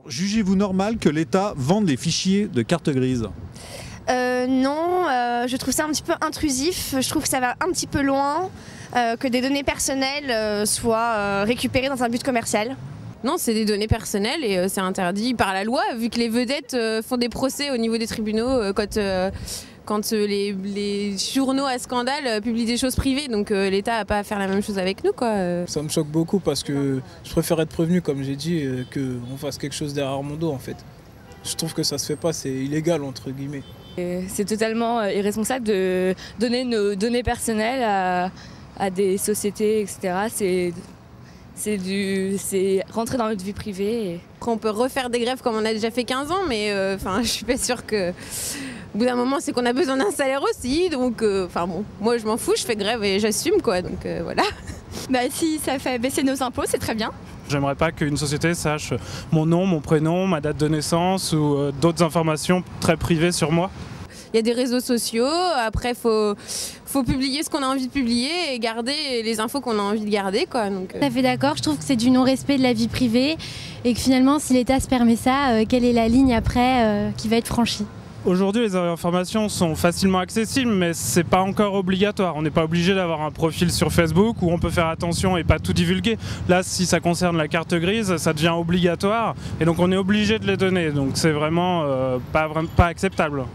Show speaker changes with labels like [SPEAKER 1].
[SPEAKER 1] Jugez-vous normal que l'État vende les fichiers de carte grise?
[SPEAKER 2] Non, je trouve ça un petit peu intrusif, je trouve que ça va un petit peu loin, que des données personnelles soient récupérées dans un but commercial.
[SPEAKER 3] Non, c'est des données personnelles et c'est interdit par la loi, vu que les vedettes font des procès au niveau des tribunaux quand les journaux à scandale publient des choses privées, donc l'État n'a pas à faire la même chose avec nous, quoi.
[SPEAKER 4] Ça me choque beaucoup parce que je préfère être prévenu, comme j'ai dit, qu'on fasse quelque chose derrière mon dos en fait. Je trouve que ça se fait pas, c'est illégal entre guillemets.
[SPEAKER 5] C'est totalement irresponsable de donner nos données personnelles à des sociétés, etc. C'est rentrer dans notre vie privée.
[SPEAKER 3] On peut refaire des grèves comme on a déjà fait 15 ans, mais je suis pas sûre que... Au bout d'un moment, c'est qu'on a besoin d'un salaire aussi, donc bon, moi je m'en fous, je fais grève et j'assume, quoi, donc voilà.
[SPEAKER 5] Si ça fait baisser nos impôts, c'est très bien.
[SPEAKER 6] J'aimerais pas qu'une société sache mon nom, mon prénom, ma date de naissance ou d'autres informations très privées sur moi.
[SPEAKER 3] Il y a des réseaux sociaux, après faut publier ce qu'on a envie de publier et garder les infos qu'on a envie de garder, quoi. Donc,
[SPEAKER 7] Tout à fait d'accord, je trouve que c'est du non-respect de la vie privée et que finalement si l'État se permet ça, quelle est la ligne après qui va être franchie?
[SPEAKER 6] Aujourd'hui, les informations sont facilement accessibles, mais c'est pas encore obligatoire. On n'est pas obligé d'avoir un profil sur Facebook où on peut faire attention et pas tout divulguer. Là, si ça concerne la carte grise, ça devient obligatoire et donc on est obligé de les donner. Donc c'est vraiment pas acceptable.